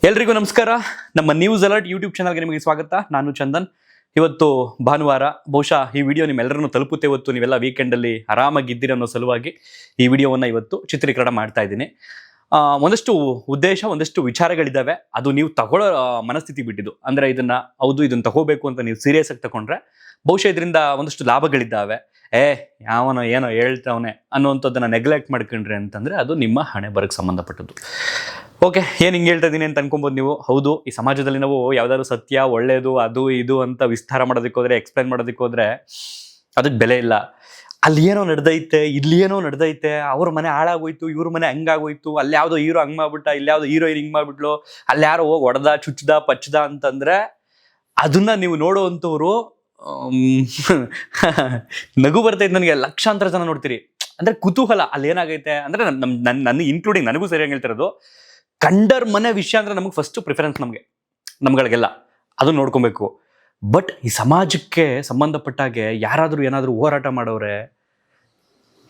ಎಲ್ರಿಗೂ ನಮಸ್ಕಾರ. ನಮ್ಮ ನ್ಯೂಸ್ ಅಲರ್ಟ್ ಯೂಟ್ಯೂಬ್ ಚಾನಲ್ಗೆ ನಿಮಗೆ ಸ್ವಾಗತ. ನಾನು ಚಂದನ್. ಇವತ್ತು ಭಾನುವಾರ, ಬಹುಶಃ ಈ ವಿಡಿಯೋ ನಿಮ್ಮೆಲ್ಲರನ್ನು ತಲುಪುತ್ತೆ. ಇವತ್ತು ನೀವೆಲ್ಲ ವೀಕೆಂಡಲ್ಲಿ ಆರಾಮಾಗಿದ್ದೀರಿ ಅನ್ನೋ ಸಲುವಾಗಿ ಈ ವಿಡಿಯೋವನ್ನು ಇವತ್ತು ಚಿತ್ರೀಕರಣ ಮಾಡ್ತಾ ಇದ್ದೀನಿ. ಒಂದಷ್ಟು ಉದ್ದೇಶ, ಒಂದಷ್ಟು ವಿಚಾರಗಳಿದ್ದಾವೆ. ಅದು ನೀವು ತಗೊಳ್ಳೋ ಮನಸ್ಥಿತಿ ಬಿಟ್ಟಿದ್ದು. ಅಂದರೆ ಇದನ್ನು ತಗೋಬೇಕು ಅಂತ ನೀವು ಸೀರಿಯಸ್ ಆಗಿ ತಗೊಂಡ್ರೆ ಬಹುಶಃ ಇದರಿಂದ ಒಂದಷ್ಟು ಲಾಭಗಳಿದ್ದಾವೆ. ಯಾವನೋ ಏನೋ ಹೇಳ್ತಾವನೆ ಅನ್ನೋವಂಥದ್ದನ್ನು ನೆಗ್ಲೆಕ್ಟ್ ಮಾಡ್ಕೊಂಡ್ರೆ ಅಂತಂದರೆ ಅದು ನಿಮ್ಮ ಹಣೆ ಬರಕ್ಕೆ ಸಂಬಂಧಪಟ್ಟದ್ದು. ಓಕೆ, ಏನು ಹಿಂಗೆ ಹೇಳ್ತಾ ಇದ್ದೀನಿ ಅಂತ ಅನ್ಕೊಬೋದು ನೀವು. ಹೌದು, ಈ ಸಮಾಜದಲ್ಲಿ ನಾವು ಯಾವ್ದಾದ್ರು ಸತ್ಯ, ಒಳ್ಳೇದು, ಅದು ಇದು ಅಂತ ವಿಸ್ತಾರ ಮಾಡೋದಕ್ಕೆ ಹೋದ್ರೆ, ಎಕ್ಸ್ಪ್ಲೈನ್ ಮಾಡೋದಕ್ಕೆ ಹೋದ್ರೆ ಅದಕ್ಕೆ ಬೆಲೆ ಇಲ್ಲ. ಅಲ್ಲಿ ಏನೋ ನಡೆದೈತೆ, ಇಲ್ಲಿ ಏನೋ ನಡೆದೈತೆ, ಅವ್ರ ಮನೆ ಹಾಳಾಗೋಯ್ತು, ಇವ್ರ ಮನೆ ಹಂಗಾಗೋಯ್ತು, ಅಲ್ಲಿ ಯಾವುದೋ ಹೀರೋ ಹಂಗೆ ಮಾಡ್ಬಿಟ್ಟ, ಇಲ್ಲಿ ಯಾವುದೋ ಹೀರೋಯಿನ್ ಹಿಂಗೆ ಮಾಡ್ಬಿಟ್ಲು, ಅಲ್ಲಿ ಯಾರೋ ಹೋಗಿ ಹೊಡೆದ, ಚುಚ್ಚದ, ಪಚ್ಚದ ಅಂತಂದ್ರೆ ಅದನ್ನ ನೀವು ನೋಡೋವಂಥವ್ರು ನಗು ಬರ್ತೈತೆ ನನಗೆ. ಲಕ್ಷಾಂತರ ಜನ ನೋಡ್ತೀರಿ. ಅಂದ್ರೆ ಕುತೂಹಲ, ಅಲ್ಲಿ ಏನಾಗೈತೆ ಅಂದ್ರೆ ನನ್ನ ಇನ್ಕ್ಲೂಡಿಂಗ್ ನನಗೂ ಸರಿಯಾಗಿ ಹೇಳ್ತಿರೋದು, ಕಂಡರ್ ಮನೆ ವಿಷಯ ಅಂದ್ರೆ ನಮಗೆ ಫಸ್ಟ್ ಪ್ರಿಫರೆನ್ಸ್, ನಮ್ಗಳಿಗೆಲ್ಲ ಅದನ್ನ ನೋಡ್ಕೊಬೇಕು. ಬಟ್ ಈ ಸಮಾಜಕ್ಕೆ ಸಂಬಂಧಪಟ್ಟಾಗೆ ಯಾರಾದರೂ ಏನಾದರೂ ಹೋರಾಟ ಮಾಡೋರೆ,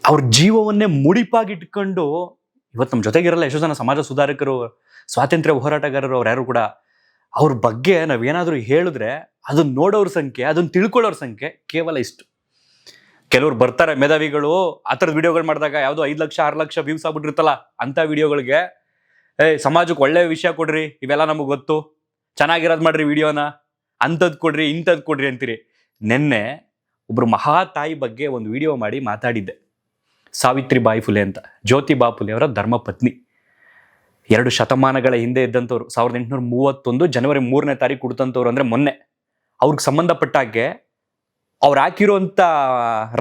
ಅವ್ರ ಜೀವವನ್ನೇ ಮುಡಿಪಾಗಿಟ್ಕೊಂಡು ಇವತ್ತು ನಮ್ಮ ಜೊತೆಗಿರಲ್ಲ ಎಷ್ಟೋ ಜನ ಸಮಾಜ ಸುಧಾರಕರು, ಸ್ವಾತಂತ್ರ್ಯ ಹೋರಾಟಗಾರರು, ಅವ್ರು ಯಾರು ಕೂಡ, ಅವ್ರ ಬಗ್ಗೆ ನಾವೇನಾದರೂ ಹೇಳಿದ್ರೆ ಅದನ್ನ ನೋಡೋರ ಸಂಖ್ಯೆ, ಅದನ್ನ ತಿಳ್ಕೊಳ್ಳೋರ ಸಂಖ್ಯೆ ಕೇವಲ ಇಷ್ಟು. ಕೆಲವ್ರು ಬರ್ತಾರೆ ಮೇಧಾವಿಗಳು, ಆ ಥರದ ವಿಡಿಯೋಗಳು ಮಾಡಿದಾಗ ಯಾವುದೋ 5 ಲಕ್ಷ 6 ಲಕ್ಷ ವ್ಯೂಸ್ ಆಗ್ಬಿಟ್ಟಿರುತ್ತಲ್ಲ, ಅಂಥ ವಿಡಿಯೋಗಳಿಗೆ ಸಮಾಜಕ್ಕೆ ಒಳ್ಳೆ ವಿಷಯ ಕೊಡ್ರಿ, ಇವೆಲ್ಲ ನಮಗೆ ಗೊತ್ತು, ಚೆನ್ನಾಗಿರೋದು ಮಾಡ್ರಿ ವಿಡಿಯೋನ, ಅಂಥದ್ದು ಕೊಡ್ರಿ, ಇಂಥದ್ದು ಕೊಡ್ರಿ ಅಂತೀರಿ. ನೆನ್ನೆ ಒಬ್ರು ಮಹಾತಾಯಿ ಬಗ್ಗೆ ಒಂದು ವಿಡಿಯೋ ಮಾಡಿ ಮಾತಾಡಿದ್ದೆ. ಸಾವಿತ್ರಿಬಾಯಿ ಫುಲೆ ಅಂತ, ಜ್ಯೋತಿಬಾ ಫುಲೆ ಅವರ ಧರ್ಮಪತ್ನಿ. 2 ಶತಮಾನಗಳ ಹಿಂದೆ ಇದ್ದಂಥವ್ರು. 1831 ಜನವರಿ 3ನೇ ತಾರೀಕು ಹುಡ್ತಂಥವ್ರು. ಅಂದರೆ ಮೊನ್ನೆ. ಅವ್ರಿಗೆ ಸಂಬಂಧಪಟ್ಟಾಗೆ ಅವ್ರು ಹಾಕಿರುವಂಥ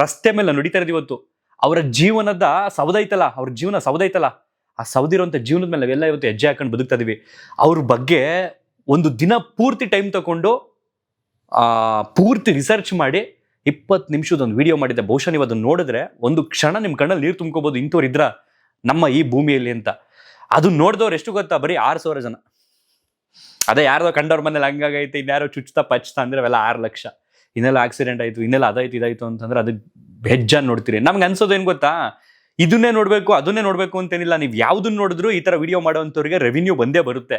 ರಸ್ತೆ ಮೇಲೆ ನಡೀತಾ ಇರೋದು ಇವತ್ತು. ಅವರ ಜೀವನದ ಸೌದೈತಲ್ಲ, ಅವ್ರ ಜೀವನ ಸೌದೈತಲ್ಲ, ಆ ಸೌದಿರುವಂಥ ಜೀವನದ ಮೇಲೆ ನಾವೆಲ್ಲ ಇವತ್ತು ಹೆಜ್ಜೆ ಹಾಕೊಂಡು ಬದುಕ್ತಾ ಇದೀವಿ. ಅವ್ರ ಬಗ್ಗೆ ಒಂದು ದಿನ ಪೂರ್ತಿ ಟೈಮ್ ತಗೊಂಡು ಪೂರ್ತಿ ರಿಸರ್ಚ್ ಮಾಡಿ 20 ನಿಮಿಷದ ಒಂದು ವಿಡಿಯೋ ಮಾಡಿದ್ದೆ. ಬಹುಶಃ ನೀವು ಅದನ್ನು ನೋಡಿದ್ರೆ ಒಂದು ಕ್ಷಣ ನಿಮ್ಮ ಕಣ್ಣಲ್ಲಿ ನೀರು ತುಂಬ್ಕೋಬೋದು, ಇಂಥವ್ರು ಇದ್ರ ನಮ್ಮ ಈ ಭೂಮಿಯಲ್ಲಿ ಅಂತ. ಅದು ನೋಡಿದವ್ರು ಎಷ್ಟು ಗೊತ್ತಾ? ಬರೀ 6,000 ಜನ. ಅದೇ ಯಾರ್ದೋ ಕಂಡವ್ರ ಮನೇಲಿ ಹಂಗಾಗೈತೆ, ಇನ್ಯಾರೋ ಚುಚ್ತಾ ಪಚ್ತಾ ಅಂದ್ರೆ ಅವೆಲ್ಲ 6 ಲಕ್ಷ. ಇನ್ನೆಲ್ಲ ಆಕ್ಸಿಡೆಂಟ್ ಆಯ್ತು, ಇನ್ನೆಲ್ಲ ಅದಾಯ್ತು ಇದಾಯ್ತು ಅಂತಂದ್ರೆ ಅದಕ್ಕೆ ಹೆಜ್ಜಾನ್ ನೋಡ್ತೀರಿ. ನಮ್ಗೆ ಅನ್ಸೋದು ಏನ್ ಗೊತ್ತಾ, ಇದನ್ನೇ ನೋಡ್ಬೇಕು ಅದನ್ನೇ ನೋಡ್ಬೇಕು ಅಂತೇನಿಲ್ಲ. ನೀವು ಯಾವ್ದನ್ನ ನೋಡಿದ್ರು ಈ ತರ ವಿಡಿಯೋ ಮಾಡೋವಂಥವ್ರಿಗೆ ರೆವಿನ್ಯೂ ಬಂದೇ ಬರುತ್ತೆ.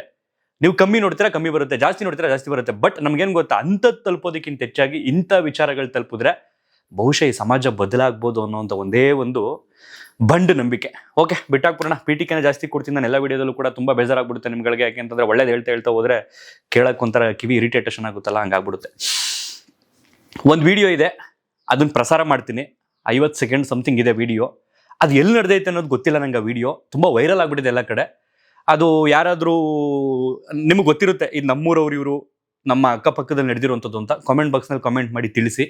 ನೀವು ಕಮ್ಮಿ ನೋಡ್ತೀರಾ ಕಮ್ಮಿ ಬರುತ್ತೆ, ಜಾಸ್ತಿ ನೋಡ್ತೀರಾ ಜಾಸ್ತಿ ಬರುತ್ತೆ. ಬಟ್ ನಮ್ಗೇನ್ ಗೊತ್ತಾ, ಅಂಥದ್ದು ತಲುಪೋದಕ್ಕಿಂತ ಹೆಚ್ಚಾಗಿ ಇಂಥ ವಿಚಾರಗಳು ತಲುಪಿದ್ರೆ ಬಹುಶಃ ಈ ಸಮಾಜ ಬದಲಾಗ್ಬೋದು ಅನ್ನೋಂಥ ಒಂದೇ ಒಂದು ಬಂಡು ನಂಬಿಕೆ. ಓಕೆ, ಬಿಟ್ಟಾಕ್ಬಿಡೋಣ. ಪೀಟಿಕೆನ ಜಾಸ್ತಿ ಕೊಡ್ತೀನಿ ನಾನು ಎಲ್ಲ ವಿಡಿಯೋದಲ್ಲೂ ಕೂಡ. ತುಂಬ ಬೇಜಾರಾಗ್ಬಿಡುತ್ತೆ ನಿಮ್ಗಳಿಗೆ. ಯಾಕೆಂತಂದ್ರೆ ಒಳ್ಳೇದು ಹೇಳ್ತಾ ಹೋದ್ರೆ ಕೇಳಕ್ಕೆ ಒಂಥರ ಕಿವಿ ಇರಿಟೇಷನ್ ಆಗುತ್ತಲ್ಲ, ಹಂಗಾಗ್ಬಿಡುತ್ತೆ. ಒಂದು ವಿಡಿಯೋ ಇದೆ, ಅದನ್ನ ಪ್ರಸಾರ ಮಾಡ್ತೀನಿ. 50 ಸೆಕೆಂಡ್ ಸಮಥಿಂಗ್ ಇದೆ ವಿಡಿಯೋ. ಅದು ಎಲ್ಲಿ ನಡೆದೈತೆ ಅನ್ನೋದು ಗೊತ್ತಿಲ್ಲ ನಂಗೆ. ಆ ವಿಡಿಯೋ ತುಂಬ ವೈರಲ್ ಆಗ್ಬಿಟ್ಟಿದೆ ಎಲ್ಲ ಕಡೆ. ಅದು ಯಾರಾದರೂ ನಿಮ್ಗೆ ಗೊತ್ತಿರುತ್ತೆ, ಇದು ನಮ್ಮೂರವ್ರು, ಇವರು ನಮ್ಮ ಅಕ್ಕಪಕ್ಕದಲ್ಲಿ ನಡೆದಿರುವಂಥದ್ದು ಅಂತ ಕಾಮೆಂಟ್ ಬಾಕ್ಸ್ನಲ್ಲಿ ಕಾಮೆಂಟ್ ಮಾಡಿ ತಿಳಿಸಿ.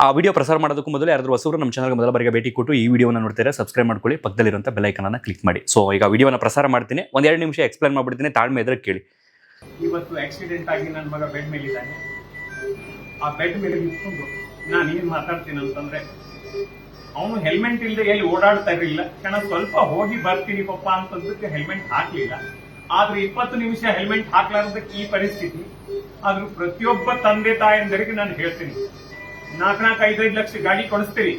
ಆ ವಿಡಿಯೋ ಪ್ರಸಾರ ಮಾಡೋದಕ್ಕೂ ಮೊದಲು ಯಾರಾದರೂ ಹೊಸವರು ನಮ್ಮ ಚಾನಲ್ಗೆ ಮೊದಲ ಬಾರಿಗೆ ಭೇಟಿ ಕೊಟ್ಟು ಈ ವಿಡಿಯೋನ ನೋಡ್ತಾರೆ, ಸಬ್ಸ್ಕ್ರೈಬ್ ಮಾಡ್ಕೊಳ್ಳಿ, ಪಕ್ಕದಲ್ಲಿರುವಂಥ ಬೆಲ್ ಐಕನನ್ನು ಕ್ಲಿಕ್ ಮಾಡಿ. ಸೊ ಈಗ ವಿಡಿಯೋನ ಪ್ರಸಾರ ಮಾಡ್ತೀನಿ. 1-2 ನಿಮಿಷ ಎಕ್ಸ್ಪ್ಲೈನ್ ಮಾಡ್ಬಿಡ್ತೀನಿ, ತಾಳ್ಮೆ ಇದ್ರೆ ಕೇಳಿ. ಇವತ್ತು ಆಕ್ಸಿಡೆಂಟ್ ಆಗಿ ನನ್ನ ಮಗ ಬೆಡ್ ಮೇಲೆ ಇದ್ದಾನೆ. ಆ ಬೆಡ್ ಮೇಲೆ ನಿಂತ್ಕೊಂಡು ನಾನು ಏನ್ ಮಾತಾಡ್ತೀನಿ ಅಂತಂದ್ರೆ, ಅವನು ಹೆಲ್ಮೆಟ್ ಇಲ್ಲದೆ ಎಲ್ಲಿ ಓಡಾಡ್ತಾ ಇರಲಿಲ್ಲ. ಸ್ವಲ್ಪ ಹೋಗಿ ಬರ್ತೀನಿ ಪಪ್ಪ ಅಂತಂದಕ್ಕೆ ಹೆಲ್ಮೆಟ್ ಹಾಕ್ಲಿಲ್ಲ. ಆದ್ರೆ 20 ನಿಮಿಷ ಹೆಲ್ಮೆಟ್ ಹಾಕ್ಲಾರ್ದಕ್ಕೆ ಈ ಪರಿಸ್ಥಿತಿ. ಆದ್ರೂ ಪ್ರತಿಯೊಬ್ಬ ತಂದೆ ತಾಯಂದರಿಗೆ ನಾನು ಹೇಳ್ತೀನಿ, 4-5 ಲಕ್ಷ ಗಾಡಿ ಕೊಡಿಸ್ತೀರಿ,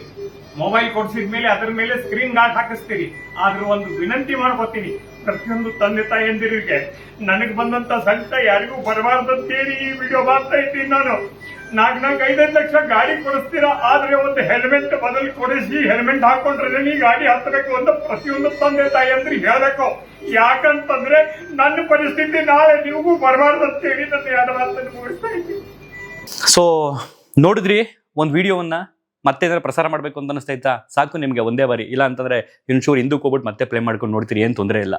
ಮೊಬೈಲ್ ಕೊಡಿಸಿದ್ಮೇಲೆ ಅದರ ಮೇಲೆ ಸ್ಕ್ರೀನ್ ಗಾರ್ಡ್ ಹಾಕಿಸ್ತೀರಿ. ಆದ್ರೂ ಒಂದು ವಿನಂತಿ ಮಾಡ್ಕೊತೀನಿ, ಪ್ರತಿಯೊಂದು ತಂದೆ ತಾಯಂದಿರಿಗೆ, ನನಗೆ ಬಂದಂತ ಸಂಕಟ ಯಾರಿಗೂ ಬರಬಾರ್ದಂತೇಳಿ ಈ ವಿಡಿಯೋ ಮಾಡ್ತಾ ಇದ್ದೀನಿ ನಾನು. 4-5 ಲಕ್ಷ ಗಾಡಿ ಕೊಡಿಸ್ತೀರಾ, ಆದ್ರೆ ಒಂದು ಹೆಲ್ಮೆಟ್ ಬದಲು ಕೊಡಿಸಿ, ಹೆಲ್ಮೆಟ್ ಹಾಕೊಂಡ್ರೆ ನೀ ಗಾಡಿ ಹತ್ತಬೇಕು ಅಂತ ಪ್ರತಿಯೊಂದು ತಂದೆ ತಾಯಂದ್ರಿಗೆ ಹೇಳಬೇಕು. ಯಾಕಂತಂದ್ರೆ ನನ್ನ ಪರಿಸ್ಥಿತಿ ನಾಳೆ ನಿಮಗೂ ಬರಬಾರ್ದಂತೇಳಿ ನನ್ನ 2 ಮಾತನ್ನು ಮುಗಿಸ್ತಾ ಇದ್ದೀನಿ. ಸೊ ನೋಡಿದ್ರಿ ಒಂದು ವಿಡಿಯೋವನ್ನ. ಮತ್ತೆ ಏನಾದ್ರು ಪ್ರಸಾರ ಮಾಡಬೇಕು ಅಂತ ಅನಿಸ್ತಾ ಸಾಕು ನಿಮಗೆ ಒಂದೇ ಬಾರಿ. ಇಲ್ಲ ಅಂತಂದ್ರೆ ಇನ್ಶೂರ್ ಹಿಂದಕ್ಕೆ ಹೋಗ್ಬಿಟ್ಟು ಮತ್ತೆ ಪ್ಲೇ ಮಾಡ್ಕೊಂಡು ನೋಡ್ತೀರಿ, ಏನು ತೊಂದರೆ ಇಲ್ಲ.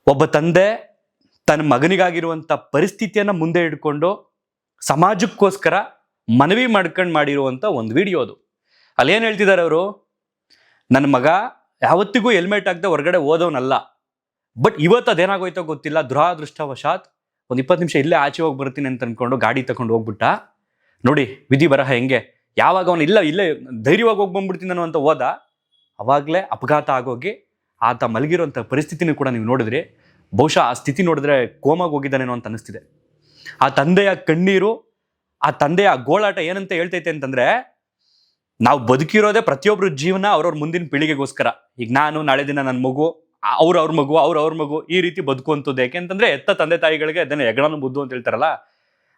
ಒಬ್ಬ ತಂದೆ ತನ್ನ ಮಗನಿಗಾಗಿರುವಂಥ ಪರಿಸ್ಥಿತಿಯನ್ನ ಮುಂದೆ ಇಟ್ಕೊಂಡು ಸಮಾಜಕ್ಕೋಸ್ಕರ ಮನವಿ ಮಾಡ್ಕೊಂಡು ಮಾಡಿರುವಂಥ ಒಂದು ವಿಡಿಯೋ ಅದು. ಅಲ್ಲಿ ಏನು ಹೇಳ್ತಿದ್ದಾರೆ ಅವರು, ನನ್ನ ಮಗ ಯಾವತ್ತಿಗೂ ಹೆಲ್ಮೆಟ್ ಹಾಕದೆ ಹೊರಗಡೆ ಓದೋನಲ್ಲ, ಬಟ್ ಇವತ್ತು ಅದೇನಾಗೋಯ್ತೋ ಗೊತ್ತಿಲ್ಲ, ದುರಾದೃಷ್ಟವಶಾತ್ ಒಂದು 20 ನಿಮಿಷ ಇಲ್ಲೇ ಆಚೆ ಹೋಗಿ ಬರ್ತೀನಿ ಅಂತ ಅನ್ಕೊಂಡು ಗಾಡಿ ತಗೊಂಡು ಹೋಗ್ಬಿಟ್ಟ. ನೋಡಿ ವಿಧಿ ಬರಹ ಹೆಂಗೆ. ಯಾವಾಗ ಅವನು ಇಲ್ಲೇ ಧೈರ್ಯವಾಗಿ ಹೋಗಿ ಬಂದ್ಬಿಡ್ತೀನಿ ಅನ್ನೋ ಅಂತ ಹೋದ, ಅವಾಗಲೇ ಅಪಘಾತ ಆಗೋಗಿ ಆತ ಮಲಗಿರುವಂಥ ಪರಿಸ್ಥಿತಿನೂ ಕೂಡ ನೀವು ನೋಡಿದ್ರಿ. ಬಹುಶಃ ಆ ಸ್ಥಿತಿ ನೋಡಿದ್ರೆ ಕೋಮಾಗಿ ಹೋಗಿದ್ದಾನೇನೋ ಅಂತ ಅನಿಸ್ತಿದೆ. ಆ ತಂದೆಯ ಕಣ್ಣೀರು, ಆ ತಂದೆಯ ಗೋಳಾಟ ಏನಂತ ಹೇಳ್ತೈತೆ ಅಂತಂದ್ರೆ, ನಾವು ಬದುಕಿರೋದೇ ಪ್ರತಿಯೊಬ್ಬರ ಜೀವನ ಅವ್ರವ್ರ ಮುಂದಿನ ಪೀಳಿಗೆಗೋಸ್ಕರ. ಈಗ ನಾನು ನಾಳೆ ದಿನ ನನ್ನ ಮಗು ಅವ್ರ ಮಗು ಅವ್ರ ಮಗು ಈ ರೀತಿ ಬದುಕುವಂಥದ್ದು. ಯಾಕೆಂತಂದ್ರೆ ಎತ್ತ ತಂದೆ ತಾಯಿಗಳಿಗೆ ಅದನ್ನ ಹೆಗಣನು ಬುದ್ಧು ಅಂತ ಹೇಳ್ತಾರಲ್ಲ,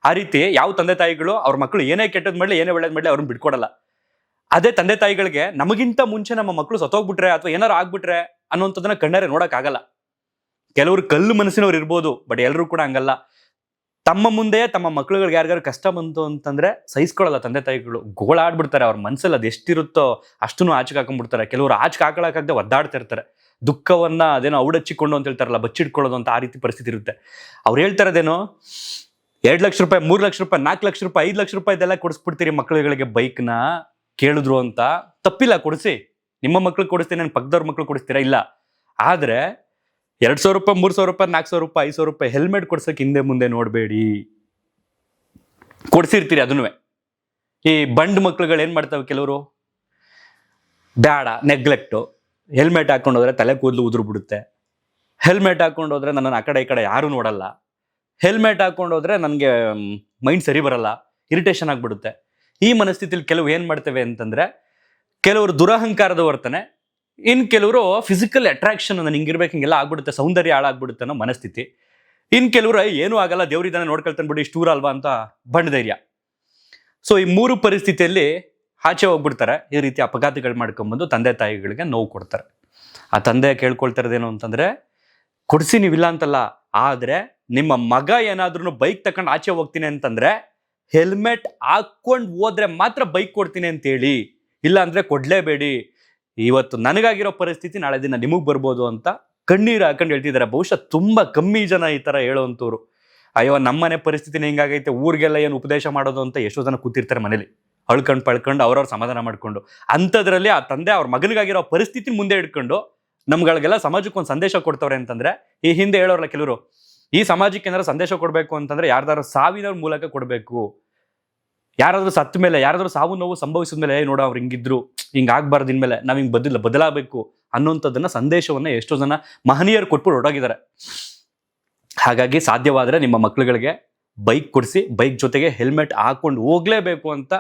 ಆ ರೀತಿ ಯಾವ ತಂದೆ ತಾಯಿಗಳು ಅವ್ರ ಮಕ್ಕಳು ಏನೇ ಕೆಟ್ಟದ್ ಮಾಡ್ಲಿ ಏನೇ ಒಳ್ಳೇದ್ ಮಾಡ್ಲಿ ಅವ್ರನ್ನ ಬಿಟ್ಕೊಡಲ್ಲ. ಅದೇ ತಂದೆ ತಾಯಿಗಳಿಗೆ ನಮಗಿಂತ ಮುಂಚೆ ನಮ್ಮ ಮಕ್ಕಳು ಸತ್ತೋಗ್ಬಿಟ್ರೆ ಅಥವಾ ಏನಾರು ಆಗ್ಬಿಟ್ರೆ ಅನ್ನೋಂಥದ್ದನ್ನ ಕಣ್ಣಾರೆ ನೋಡಕ್ ಆಗಲ್ಲ. ಕೆಲವರು ಕಲ್ಲು ಮನಸ್ಸಿನವ್ರು ಇರ್ಬೋದು, ಬಟ್ ಎಲ್ಲರೂ ಕೂಡ ಹಂಗಲ್ಲ. ತಮ್ಮ ಮುಂದೆ ತಮ್ಮ ಮಕ್ಳುಗಳಿಗೆ ಯಾರಿಗಾರು ಕಷ್ಟ ಬಂತು ಅಂತಂದ್ರೆ ಸಹಿಸ್ಕೊಳ್ಳಲ್ಲ ತಂದೆ ತಾಯಿಗಳು, ಗೋಳಾಡ್ಬಿಡ್ತಾರೆ. ಅವ್ರ ಮನ್ಸಲ್ಲಿ ಅದು ಎಷ್ಟಿರುತ್ತೋ ಅಷ್ಟನ್ನು ಆಚೆಗೆ ಹಾಕೊಂಡ್ಬಿಡ್ತಾರೆ. ಕೆಲವರು ಆಚೆಗೆ ಹಾಕೊಳಕಾಗದೆ ಒದ್ದಾಡ್ತಿರ್ತಾರೆ. ದುಃಖವನ್ನ ಅದೇನೋ ಔಡಚ್ಚಿಕೊಂಡು ಅಂತ ಹೇಳ್ತಾರಲ್ಲ, ಬಚ್ಚಿಟ್ಕೊಳ್ಳೋದು ಅಂತ, ಆ ರೀತಿ ಪರಿಸ್ಥಿತಿ ಇರುತ್ತೆ. ಅವ್ರು ಹೇಳ್ತಾರದೇನೋ 2 ಲಕ್ಷ ರೂಪಾಯಿ 3 ಲಕ್ಷ ರೂಪಾಯಿ 4 ಲಕ್ಷ ರೂಪಾಯಿ 5 ಲಕ್ಷ ರೂಪಾಯಿ ಇದೆಲ್ಲ ಕೊಡಿಸ್ಬಿಡ್ತೀರಿ ಮಕ್ಳುಗಳಿಗೆ ಬೈಕ್ನ ಕೇಳಿದ್ರು ಅಂತ. ತಪ್ಪಿಲ್ಲ, ಕೊಡಿಸಿ. ನಿಮ್ಮ ಮಕ್ಳು ಕೊಡಿಸ್ತೀನಿ, ನನ್ನ ಪಕ್ಕದವ್ರ ಮಕ್ಳು ಕೊಡಿಸ್ತೀರಾ? ಇಲ್ಲ. ಆದ್ರೆ 2,000 ರೂಪಾಯಿ 3,000 ರೂಪಾಯಿ 4,000 ರೂಪಾಯಿ 5,000 ರೂಪಾಯಿ ಹೆಲ್ಮೆಟ್ ಕೊಡ್ಸಕ್ಕೆ ಹಿಂದೆ ಮುಂದೆ ನೋಡ್ಬೇಡಿ. ಕೊಡ್ಸಿರ್ತೀರಿ ಅದನ್ನು. ಈ ಬಂಡ್ ಮಕ್ಳುಗಳು ಏನ್ ಮಾಡ್ತಾವೆ, ಕೆಲವರು ಬೇಡ, ನೆಗ್ಲೆಕ್ಟು. ಹೆಲ್ಮೆಟ್ ಹಾಕೊಂಡು ಹೋದ್ರೆ ತಲೆ ಕೂದಲು ಉದುರು ಬಿಡುತ್ತೆ. ಹೆಲ್ಮೆಟ್ ಹಾಕೊಂಡು ಹೋದ್ರೆ ನನ್ನನ್ನು ಆ ಕಡೆ ಈ ಕಡೆ ಯಾರು ನೋಡಲ್ಲ. ಹೆಲ್ಮೆಟ್ ಹಾಕೊಂಡು ಹೋದ್ರೆ ನನಗೆ ಮೈಂಡ್ ಸರಿ ಬರಲ್ಲ, ಇರಿಟೇಷನ್ ಆಗ್ಬಿಡುತ್ತೆ. ಈ ಮನಸ್ಥಿತಿಲಿ ಕೆಲವು ಏನ್ ಮಾಡ್ತೇವೆ ಅಂತಂದ್ರೆ, ಕೆಲವರು ದುರಹಂಕಾರದ ವರ್ತನೆ, ಇನ್ ಕೆಲವರು ಫಿಸಿಕಲ್ ಅಟ್ರಾಕ್ಷನ್, ನಾನು ಹಿಂಗಿರ್ಬೇಕು ಹಿಂಗೆಲ್ಲ ಆಗ್ಬಿಡುತ್ತೆ, ಸೌಂದರ್ಯ ಹಾಳಾಗ್ಬಿಡುತ್ತೆ ಅನ್ನೋ ಮನಸ್ಥಿತಿ. ಇನ್ ಕೆಲವರು ಏನೂ ಆಗಲ್ಲ, ದೇವ್ರಿದ್ದಾನೆ ನೋಡ್ಕೊಳ್ತಾನೆ ಬಿಡಿ, ಇಷ್ಟೂರ ಅಲ್ವಾ ಅಂತ ಬಂಡ್ ಧೈರ್ಯ. ಸೊ ಈ 3 ಪರಿಸ್ಥಿತಿಯಲ್ಲಿ ಆಚೆ ಹೋಗ್ಬಿಡ್ತಾರೆ. ಈ ರೀತಿ ಅಪಘಾತಗಳು ಮಾಡ್ಕೊಂಬಂದು ತಂದೆ ತಾಯಿಗಳಿಗೆ ನೋವು ಕೊಡ್ತಾರೆ. ಆ ತಂದೆ ಕೇಳ್ಕೊಳ್ತಾರದೇನು ಅಂತಂದ್ರೆ, ಕೊಡಿಸಿ, ನೀವಿಲ್ಲ ಅಂತಲ್ಲ, ಆದ್ರೆ ನಿಮ್ಮ ಮಗ ಏನಾದ್ರೂ ಬೈಕ್ ತಕೊಂಡು ಆಚೆ ಹೋಗ್ತೀನಿ ಅಂತಂದ್ರೆ ಹೆಲ್ಮೆಟ್ ಹಾಕೊಂಡು ಹೋದ್ರೆ ಮಾತ್ರ ಬೈಕ್ ಕೊಡ್ತೀನಿ ಅಂತೇಳಿ, ಇಲ್ಲ ಅಂದ್ರೆ ಕೊಡ್ಲೇಬೇಡಿ. ಇವತ್ತು ನನಗಾಗಿರೋ ಪರಿಸ್ಥಿತಿ ನಾಳೆ ದಿನ ನಿಮಗ್ ಬರ್ಬೋದು ಅಂತ ಕಣ್ಣೀರು ಹಾಕೊಂಡು ಹೇಳ್ತಿದ್ದಾರೆ. ಬಹುಶಃ ತುಂಬಾ ಕಮ್ಮಿ ಜನ ಈ ತರ ಹೇಳುವಂತವ್ರು. ಅಯ್ಯೋ ನಮ್ಮನೆ ಪರಿಸ್ಥಿತಿನ ಹಿಂಗಾಗೈತೆ, ಊರಿಗೆಲ್ಲ ಏನು ಉಪದೇಶ ಮಾಡೋದು ಅಂತ ಎಷ್ಟೋ ಜನ ಕೂತಿರ್ತಾರೆ ಮನೇಲಿ, ಅಳ್ಕೊಂಡು ಪಳ್ಕೊಂಡು ಅವ್ರವ್ರ ಸಮಾಧಾನ ಮಾಡ್ಕೊಂಡು. ಅಂಥದ್ರಲ್ಲಿ ಆ ತಂದೆ ಅವ್ರ ಮಗನಿಗಾಗಿರೋ ಪರಿಸ್ಥಿತಿ ಮುಂದೆ ಇಟ್ಕೊಂಡು ನಮ್ಗಳಿಗೆಲ್ಲ ಸಮಾಜಕ್ಕೆ ಒಂದು ಸಂದೇಶ ಕೊಡ್ತವ್ರೆ ಅಂತಂದ್ರೆ, ಈ ಹಿಂದೆ ಹೇಳೋರಲ್ಲ ಕೆಲವರು, ಈ ಸಮಾಜಕ್ಕೆ ಏನಾದ್ರು ಸಂದೇಶ ಕೊಡ್ಬೇಕು ಅಂತಂದ್ರೆ ಯಾರ್ದಾರು ಸಾವಿನ ಮೂಲಕ ಕೊಡ್ಬೇಕು. ಯಾರಾದ್ರೂ ಸತ್ತ ಮೇಲೆ, ಯಾರಾದ್ರೂ ಸಾವು ನೋವು ಸಂಭವಿಸಿದ ಮೇಲೆ, ನೋಡ ಅವ್ರು ಹಿಂಗಿದ್ರು, ಹಿಂಗಾಗ್ಬಾರ್ದು, ಇನ್ಮೇಲೆ ನಾವ್ ಹಿಂಗ್ ಬದಲಾಗಬೇಕು ಅನ್ನೋಂಥದ್ದನ್ನ ಸಂದೇಶವನ್ನ ಎಷ್ಟೋ ಜನ ಮಹನೀಯರು ಕೊಟ್ಬಿಟ್ಟು ಹೊರಟೋಗಿದ್ದಾರೆ. ಹಾಗಾಗಿ ಸಾಧ್ಯವಾದ್ರೆ ನಿಮ್ಮ ಮಕ್ಳುಗಳಿಗೆ ಬೈಕ್ ಕೊಡಿಸಿ, ಬೈಕ್ ಜೊತೆಗೆ ಹೆಲ್ಮೆಟ್ ಹಾಕೊಂಡು ಹೋಗ್ಲೇಬೇಕು ಅಂತ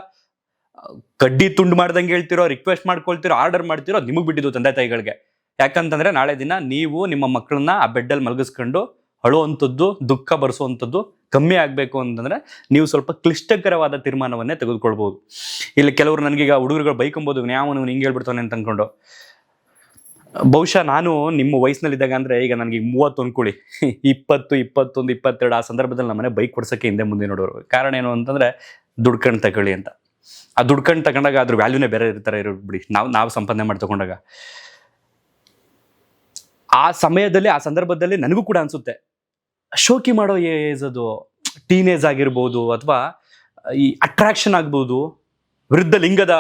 ಕಡ್ಡಿ ತುಂಡು ಮಾಡ್ದಂಗೆ ಹೇಳ್ತಿರೋ, ರಿಕ್ವೆಸ್ಟ್ ಮಾಡ್ಕೊಳ್ತಿರೋ, ಆರ್ಡರ್ ಮಾಡ್ತಿರೋ, ನಿಮಗ್ ಬಿಟ್ಟಿದ್ದು ತಂದೆ ತಾಯಿಗಳಿಗೆ. ಯಾಕಂತಂದ್ರೆ ನಾಳೆ ದಿನ ನೀವು ನಿಮ್ಮ ಮಕ್ಕಳನ್ನ ಆ ಬೆಡ್ಡಲ್ಲಿ ಮಲಗಿಸ್ಕೊಂಡು ಅಳುವಂಥದ್ದು, ದುಃಖ ಬರೆಸುವಂಥದ್ದು ಕಮ್ಮಿ ಆಗಬೇಕು ಅಂತಂದ್ರೆ ನೀವು ಸ್ವಲ್ಪ ಕ್ಲಿಷ್ಟಕರವಾದ ತೀರ್ಮಾನವನ್ನೇ ತೆಗೆದುಕೊಳ್ಬಹುದು. ಇಲ್ಲಿ ಕೆಲವರು ನನಗೀಗ ಹುಡುಗರುಗಳು ಬೈಕೊಂಬೋದು, ಯಾವನು ಹಿಂಗೆ ಹೇಳ್ಬಿಡ್ತಾನೆ ಅಂತ ಅನ್ಕೊಂಡು. ಬಹುಶಃ ನಾನು ನಿಮ್ಮ ವಯಸ್ಸಿನಲ್ಲಿದ್ದಾಗ, ಅಂದ್ರೆ ಈಗ ನನಗೆ 30 ಅನ್ಕೊಳ್ಳಿ, 20, 21, 22 ಆ ಸಂದರ್ಭದಲ್ಲಿ ನಮ್ಮನೆ ಬೈಕ್ ಕೊಡ್ಸಕ್ಕೆ ಹಿಂದೆ ಮುಂದೆ ನೋಡೋರು. ಕಾರಣ ಏನು ಅಂತಂದ್ರೆ, ದುಡ್ಕೊಂಡು ತಗೊಳ್ಳಿ ಅಂತ. ಆ ದುಡ್ಕೊಂಡು ತಗೊಂಡಾಗ ಅದ್ರ ವ್ಯಾಲ್ಯೂನೇ ಬೇರೆ ಇರ್ತಾರೆ, ಬಿಡಿ. ನಾವು ಸಂಪಾದನೆ ಮಾಡಿ ತಗೊಂಡಾಗ ಆ ಸಮಯದಲ್ಲಿ, ಆ ಸಂದರ್ಭದಲ್ಲಿ ನನಗೂ ಕೂಡ ಅನ್ಸುತ್ತೆ, ಶೋಕಿ ಮಾಡೋ ಏಜ್ ಅದು. ಟೀನೇಜ್ ಆಗಿರ್ಬೋದು, ಅಥವಾ ಈ ಅಟ್ರಾಕ್ಷನ್ ಆಗ್ಬೋದು, ವೃದ್ಧ ಲಿಂಗದ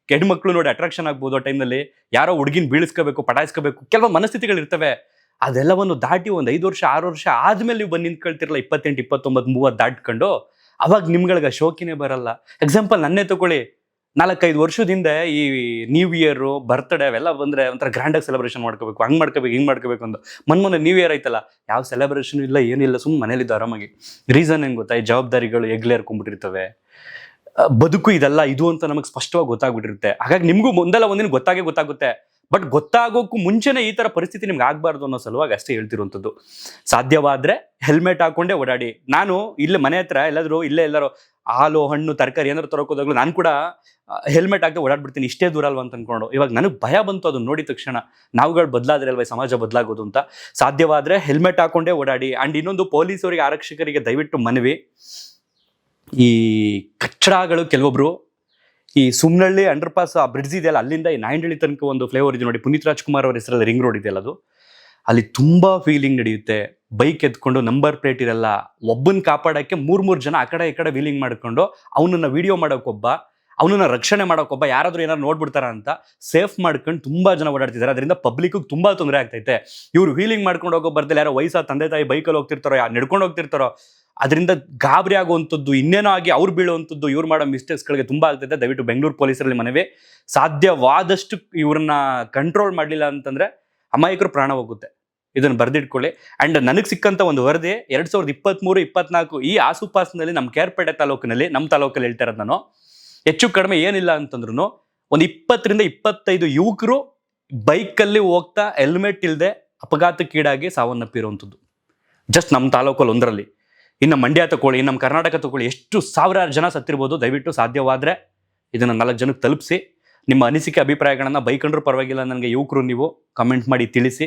ಹೆಣ್ಮಕ್ಳು ನೋಡಿ ಅಟ್ರಾಕ್ಷನ್ ಆಗ್ಬೋದು. ಆ ಟೈಮ್ನಲ್ಲಿ ಯಾರೋ ಹುಡುಗಿನ ಬೀಳಿಸ್ಕೋಬೇಕು, ಪಟಾಯಿಸ್ಕೋಬೇಕು, ಕೆಲವು ಮನಸ್ಥಿತಿಗಳು ಇರ್ತವೆ. ಅದೆಲ್ಲವನ್ನು ದಾಟಿ ಒಂದು 5 ವರ್ಷ 6 ವರ್ಷ ಆದ್ಮೇಲೆ ನೀವು ಬಂದು ನಿಂತ್ಕೊಳ್ತಿರಲ್ಲ, 28, 29, 30 ದಾಟ್ಕೊಂಡು, ಅವಾಗ ನಿಮ್ಗಳಿಗೆ ಶೋಕಿನೇ ಬರಲ್ಲ. ಎಕ್ಸಾಂಪಲ್ ನನ್ನೇ ತಗೊಳ್ಳಿ, 4-5 ವರ್ಷದಿಂದ ಈ ನ್ಯೂ ಇಯರ್, ಬರ್ತ್ಡೇ ಅವೆಲ್ಲ ಬಂದ್ರೆ ಒಂಥರ ಗ್ರ್ಯಾಂಡಾಗಿ ಸೆಲೆಬ್ರೇಷನ್ ಮಾಡ್ಕೋಬೇಕು, ಹಂಗ್ ಮಾಡ್ಕೋಬೇಕು, ಹಿಂಗ್ ಮಾಡ್ಕೋಬೇಕು ಅಂತ. ಮೊನ್ನೆ ನ್ಯೂ ಇಯರ್ ಆಯ್ತಲ್ಲ, ಯಾವ ಸೆಲೆಬ್ರೇಷನ್ ಇಲ್ಲ, ಏನಿಲ್ಲ, ಸುಮ್ಮನೆ ಮನೇಲಿದ್ದು ಆರಾಮಾಗಿ. ರೀಸನ್ ಏನ್ ಗೊತ್ತಾ, ಈ ಜವಾಬ್ದಾರಿಗಳು ಹೆಗ್ಲೇರ್ಕೊಂಡ್ಬಿಟ್ಟಿರ್ತವೆ. ಬದುಕು ಇದೆಲ್ಲ ಇದು ಅಂತ ನಮಗೆ ಸ್ಪಷ್ಟವಾಗಿ ಗೊತ್ತಾಗ್ಬಿಟ್ಟಿರುತ್ತೆ. ಹಾಗಾಗಿ ನಿಮ್ಗೂ ಮುಂದೆಲ್ಲ ಒಂದಿನ ಗೊತ್ತಾಗುತ್ತೆ. ಬಟ್ ಗೊತ್ತಾಗೋಕ್ಕೂ ಮುಂಚೆನೆ ಈ ತರ ಪರಿಸ್ಥಿತಿ ನಿಮ್ಗೆ ಆಗ್ಬಾರ್ದು ಅನ್ನೋ ಸಲುವಾಗಿ ಅಷ್ಟೇ ಹೇಳ್ತಿರುವಂಥದ್ದು. ಸಾಧ್ಯವಾದ್ರೆ ಹೆಲ್ಮೆಟ್ ಹಾಕೊಂಡೇ ಓಡಾಡಿ. ನಾನು ಇಲ್ಲೇ ಮನೆ ಹತ್ರ ಎಲ್ಲರೂ ಹಾಲು ಹಣ್ಣು ತರಕಾರಿ ಏನಾದ್ರು ತರೋಕೋದಾಗ್ಲೂ ನಾನು ಕೂಡ ಹೆಲ್ಮೆಟ್ ಹಾಕಿ ಓಡಾಡ್ಬಿಡ್ತೀನಿ, ಇಷ್ಟೇ ದೂರ ಅಲ್ವಾ ಅಂತ ಅನ್ಕೊಂಡು. ಇವಾಗ ನನಗೆ ಭಯ ಬಂತು ಅದನ್ನ ನೋಡಿದ ತಕ್ಷಣ, ನಾವುಗಳು ಬದಲಾದ್ರೆ ಅಲ್ವಾ ಸಮಾಜ ಬದಲಾಗೋದು ಅಂತ. ಸಾಧ್ಯವಾದ್ರೆ ಹೆಲ್ಮೆಟ್ ಹಾಕೊಂಡೇ ಓಡಾಡಿ. ಅಂಡ್ ಇನ್ನೊಂದು, ಪೊಲೀಸರಿಗೆ, ಆರಕ್ಷಕರಿಗೆ ದಯವಿಟ್ಟು ಮನವಿ, ಈ ಕಚ್ಚಡಗಳು ಕೆಲವೊಬ್ರು ಈ ಸುಮ್ನಳ್ಳಿ ಅಂಡರ್ ಪಾಸ್ ಆ ಬ್ರಿಡ್ಜ್ ಇದೆಯಲ್ಲ, ಅಲ್ಲಿಂದ ಈ ನಾಯಂಡಳ್ಳಿ ತನಕ ಒಂದು ಫ್ಲೇವರ್ ಇದೆ ನೋಡಿ, ಪುನೀತ್ ರಾಜ್ಕುಮಾರ್ ಅವ್ರ ಹೆಸರಲ್ಲಿ ರಿಂಗ್ ರೋಡ್ ಇದೆಯಲ್ಲ, ಅದು ಅಲ್ಲಿ ತುಂಬಾ ಫೀಲಿಂಗ್ ನಡೆಯುತ್ತೆ. ಬೈಕ್ ಎತ್ಕೊಂಡು ನಂಬರ್ ಪ್ಲೇಟ್ ಇರಲ್ಲ, ಒಬ್ಬನ್ ಕಾಪಾಡಕ್ಕೆ 3 ಜನ ಆ ಕಡೆ ಈ ಕಡೆ ವೀಲಿಂಗ್ ಮಾಡ್ಕೊಂಡು ಅವನನ್ನ ವಿಡಿಯೋ ಮಾಡೋಕೊಬ್ಬ, ಅವನನ್ನ ರಕ್ಷಣೆ ಮಾಡೋಕೊಬ್ಬ, ಯಾರಾದ್ರೂ ಏನಾದ್ರು ನೋಡ್ಬಿಡ್ತಾರ ಅಂತ ಸೇಫ್ ಮಾಡ್ಕೊಂಡು ತುಂಬಾ ಜನ ಓಡಾಡ್ತಿದ್ದಾರೆ. ಅದರಿಂದ ಪಬ್ಲಿಕ್ ತುಂಬಾ ತೊಂದರೆ ಆಗ್ತೈತೆ. ಇವ್ರು ವೀಲಿಂಗ್ ಮಾಡ್ಕೊಂಡು ಹೋಗೋ ಬರ್ದಲ್ಲಿ ಯಾರೋ ವಯಸ್ಸಾದ ತಂದೆ ತಾಯಿ ಬೈಕಲ್ಲಿ ಹೋಗ್ತಿರ್ತಾರೋ, ನಡ್ಕೊಂಡು ಹೋಗ್ತಿರ್ತಾರೋ, ಅದರಿಂದ ಗಾಬರಿ ಆಗುವಂಥದ್ದು, ಇನ್ನೇನೋ ಆಗಿ ಅವ್ರು ಬೀಳುವಂಥದ್ದು, ಇವ್ರು ಮಾಡೋ ಮಿಸ್ಟೇಕ್ಸ್ಗಳಿಗೆ ತುಂಬಾ ಆಗ್ತೈತೆ. ದಯವಿಟ್ಟು ಬೆಂಗಳೂರು ಪೊಲೀಸರಲ್ಲಿ ಮನವಿ, ಸಾಧ್ಯವಾದಷ್ಟು ಇವ್ರನ್ನ ಕಂಟ್ರೋಲ್ ಮಾಡಲಿಲ್ಲ ಅಂತಂದ್ರೆ ಅಮಾಯಕರು ಪ್ರಾಣ ಹೋಗುತ್ತೆ. ಇದನ್ನು ಬರ್ದಿಟ್ಕೊಳ್ಳಿ. ಅಂಡ್ ನನಗೆ ಸಿಕ್ಕಂತ ಒಂದು ವರದಿ 2023-24 ಈ ಆಸುಪಾಸಿನಲ್ಲಿ ನಮ್ಮ ಕೇರ್ಪೇಟೆ ತಾಲೂಕಿನಲ್ಲಿ, ನಮ್ಮ ತಾಲೂಕಲ್ಲಿ ಹೇಳ್ತಾ ಇರೋದು ನಾನು, ಹೆಚ್ಚು ಕಡಿಮೆ ಏನಿಲ್ಲ ಅಂತಂದ್ರು ಒಂದು 20 ರಿಂದ 25 ಯುವಕರು ಬೈಕಲ್ಲಿ ಹೋಗ್ತಾ ಹೆಲ್ಮೆಟ್ ಇಲ್ಲದೆ ಅಪಘಾತಕ್ಕೀಡಾಗಿ ಸಾವನ್ನಪ್ಪಿರುವಂಥದ್ದು ಜಸ್ಟ್ ನಮ್ಮ ತಾಲೂಕಲ್ಲಿ ಒಂದರಲ್ಲಿ. ಇನ್ನು ಮಂಡ್ಯ ತಗೊಳ್ಳಿ, ನಮ್ಮ ಕರ್ನಾಟಕ ತಗೊಳ್ಳಿ, ಎಷ್ಟು ಸಾವಿರಾರು ಜನ ಸತ್ತಿರ್ಬೋದು. ದಯವಿಟ್ಟು ಸಾಧ್ಯವಾದರೆ ಇದನ್ನು 4 ಜನಕ್ಕೆ ತಲುಪಿಸಿ. ನಿಮ್ಮ ಅನಿಸಿಕೆ ಅಭಿಪ್ರಾಯಗಳನ್ನು ಬೈಕಂಡ್ರೂ ಪರವಾಗಿಲ್ಲ, ನನಗೆ ಯುವಕರು ನೀವು ಕಮೆಂಟ್ ಮಾಡಿ ತಿಳಿಸಿ.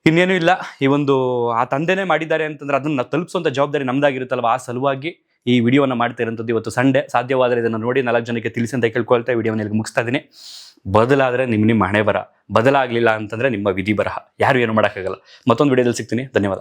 ಇನ್ನೇನು ಇಲ್ಲ, ಈ ಒಂದು ಆ ತಂದೆನೇ ಮಾಡಿದ್ದಾರೆ ಅಂತಂದ್ರೆ ಅದನ್ನು ತಲುಪಿಸುವಂಥ ಜವಾಬ್ದಾರಿ ನಮ್ದಾಗಿರುತ್ತಲ್ವ, ಆ ಸಲುವಾಗಿ ಈ ವಿಡಿಯೋನ ಮಾಡ್ತಾ ಇರೋಂಥದ್ದು. ಇವತ್ತು ಸಂಡೇ, ಸಾಧ್ಯವಾದರೆ ಇದನ್ನು ನೋಡಿ 4 ಜನಕ್ಕೆ ತಿಳಿಸಿ ಅಂತ ಕೇಳ್ಕೊಳ್ತಾ ವಿಡಿಯೋನ ಇಲ್ಲಿಗೆ ಮುಗಿಸ್ತಾ ಇದ್ದೀನಿ. ಬದಲಾದರೆ ನಿಮ್ಮ ಹಣೆ ಬರ, ಬದಲಾಗಲಿಲ್ಲ ಅಂತಂದರೆ ನಿಮ್ಮ ವಿಧಿ ಬರಹ. ಯಾರು ಏನು ಮಾಡೋಕ್ಕಾಗಲ್ಲ. ಮತ್ತೊಂದು ವಿಡಿಯೋದಲ್ಲಿ ಸಿಗ್ತೀನಿ. ಧನ್ಯವಾದ.